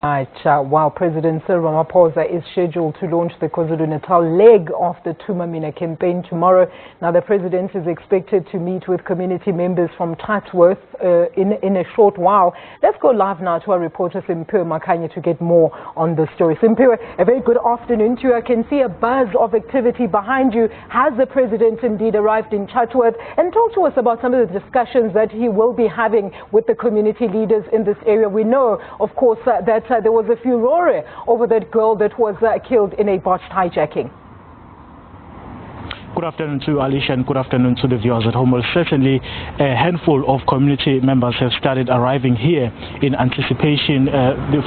Right, while President Cyril Ramaphosa is scheduled to launch the KwaZulu-Natal leg of the Tumamina campaign tomorrow. Now, the president is expected to meet with community members from Chatsworth in a short while. Let's go live now to our reporter Simpiwe Makanya to get more on the story. Simpiwe, a very good afternoon to you. I can see a buzz of activity behind you. Has the president indeed arrived in Chatsworth? And talk to us about some of the discussions that he will be having with the community leaders in this area. We know, of course, that there was a furore over that girl that was killed in a botched hijacking. Good afternoon to Alicia and good afternoon to the viewers at home. Well, certainly a handful of community members have started arriving here in anticipation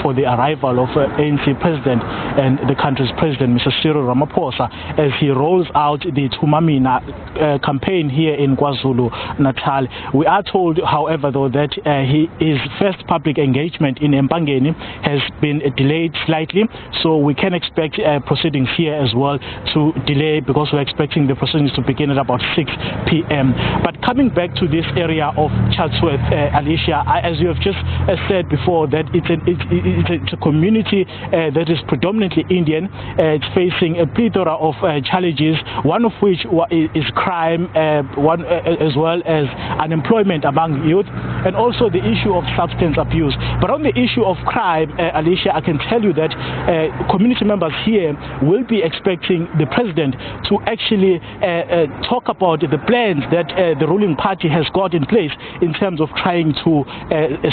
for the arrival of ANC President and the country's President, Mr. Cyril Ramaphosa, as he rolls out the Tumamina campaign here in KwaZulu-Natal. We are told, however, though, that his first public engagement in Mpangeni has been delayed slightly, so we can expect proceedings here as well to delay because we're expecting the proceedings to begin at about 6 p.m. But coming back to this area of Chatsworth, Alicia, as you have just said before, that it's a community that is predominantly Indian. It's facing a plethora of challenges, one of which is crime, as well as unemployment among youth, and also the issue of substance abuse. But on the issue of crime, Alicia, I can tell you that community members here will be expecting the president to actually talk about the plans that the ruling party has got in place in terms of trying to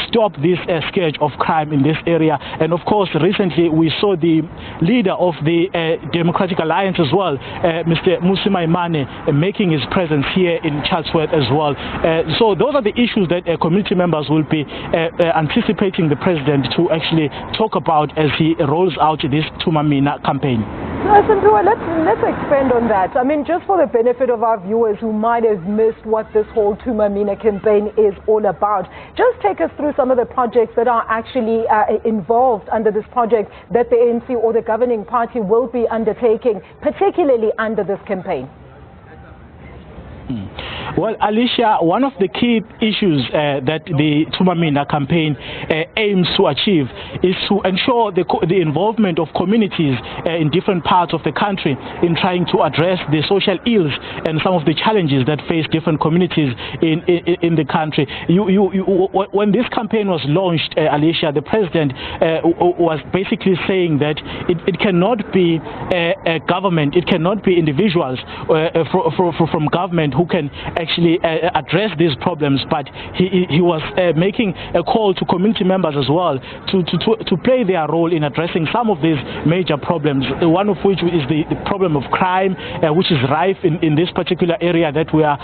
stop this scourge of crime in this area. And of course, recently we saw the leader of the Democratic Alliance as well, Mr. Musimaimane, making his presence here in Chatsworth as well. So those are the issues that community members will be anticipating the president to actually talk about as he rolls out this Tumamina campaign. Let's expand on that. I mean, just for the benefit of our viewers who might have missed what this whole Tumamina campaign is all about, just take us through some of the projects that are actually involved under this project that the ANC or the governing party will be undertaking, particularly under this campaign. Well, Alicia, one of the key issues that the Tumamina campaign aims to achieve is to ensure the involvement of communities in different parts of the country in trying to address the social ills and some of the challenges that face different communities in the country. When this campaign was launched, Alicia, the president was basically saying that it cannot be a government, it cannot be individuals from government who can actually address these problems, but he was making a call to community members as well to play their role in addressing some of these major problems, one of which is the problem of crime, which is rife in this particular area that we are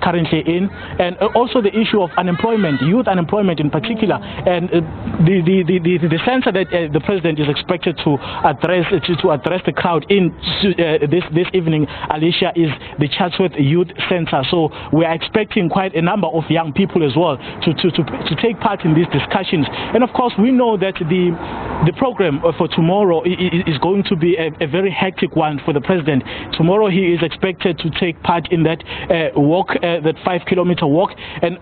currently in, and also the issue of unemployment, youth unemployment in particular. And the center that the president is expected to address the crowd in this evening, Alicia, is the Chatsworth Youth Center. So we are expecting quite a number of young people as well to take part in these discussions. And of course, we know that the program for tomorrow is going to be a very hectic one for the president. Tomorrow he is expected to take part in that walk, that 5-kilometer walk, and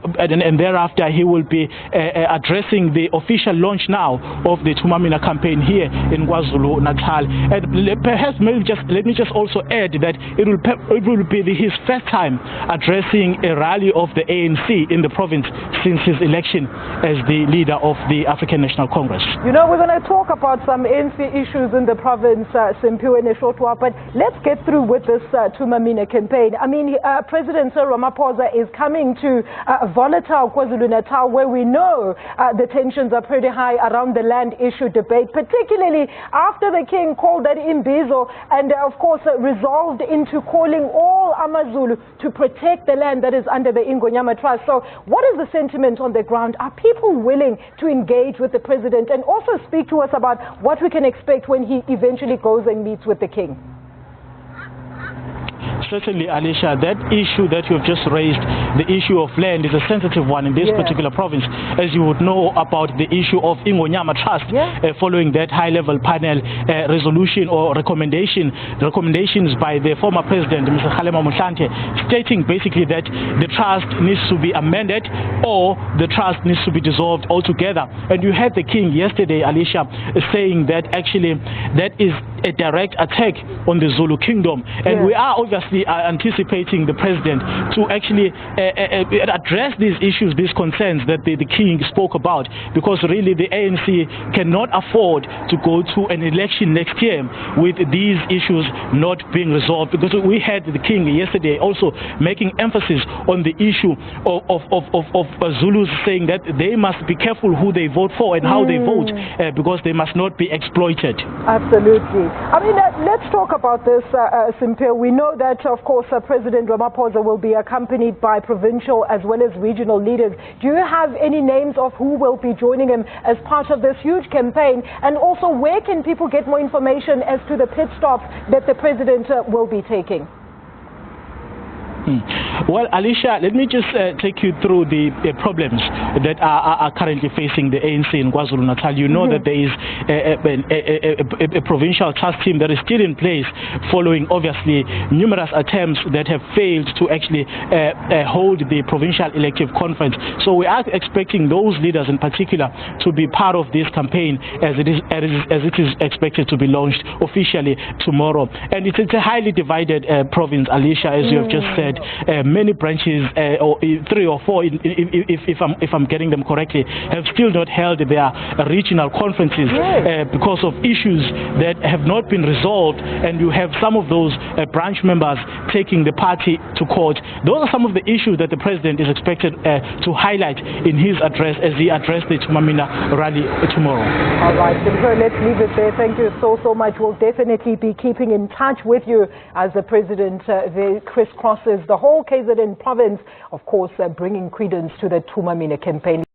thereafter he will be addressing the official launch now of the Tumamina campaign here in KwaZulu-Natal. And perhaps let me just also add that it will be his first time addressing a rally of the ANC in the province since his election as the leader of the African National Congress. You know, we're going to talk about some ANC issues in the province, Simpiwe, in a short while, but let's get through with this Tumamina campaign. I mean, President Cyril Ramaphosa is coming to volatile KwaZulu-Natal, where we know the tensions are pretty high around the land issue debate, particularly after the king called that imbizo and, of course, resolved into calling all Amazulu to protect the land that is under the Ingonyama Trust. So what is the sentiment on the ground? Are people willing to engage with the president, and also speak to us about what we can expect when he eventually goes and meets with the king? Certainly, Alicia, that issue that you've just raised, the issue of land, is a sensitive one in this particular province. As you would know about the issue of Ingonyama Trust, following that high-level panel resolution or recommendations by the former president, Mr. Kgalema Motlanthe, stating basically that the trust needs to be amended or the trust needs to be dissolved altogether. And you had the king yesterday, Alicia, saying that actually that is a direct attack on the Zulu kingdom. And we are obviously anticipating the president to actually address these issues, these concerns that the king spoke about, because really the ANC cannot afford to go to an election next year with these issues not being resolved, because we had the king yesterday also making emphasis on the issue of Zulus, saying that they must be careful who they vote for and how they vote, because they must not be exploited. Absolutely. I mean, let's talk about this, Simpiwe. We know that, of course, President Ramaphosa will be accompanied by provincial as well as regional leaders. Do you have any names of who will be joining him as part of this huge campaign? And also, where can people get more information as to the pit stops that the president will be taking? Well, Alicia, let me just take you through the problems that are currently facing the ANC in KwaZulu-Natal. You know that there is a provincial trust team that is still in place following, obviously, numerous attempts that have failed to actually hold the provincial elective conference. So we are expecting those leaders in particular to be part of this campaign as it is expected to be launched officially tomorrow. And it's a highly divided province, Alicia, as you have just said. Many branches, or 3 or 4, if I'm getting them correctly, have still not held their regional conferences because of issues that have not been resolved, and you have some of those branch members taking the party to court. Those are some of the issues that the president is expected to highlight in his address as he addressed the Tumamina rally tomorrow. All right, Simpiwe, let's leave it there. Thank you so much. We'll definitely be keeping in touch with you as the president crisscrosses the whole KZN province, of course, bringing credence to the Tumamina campaign.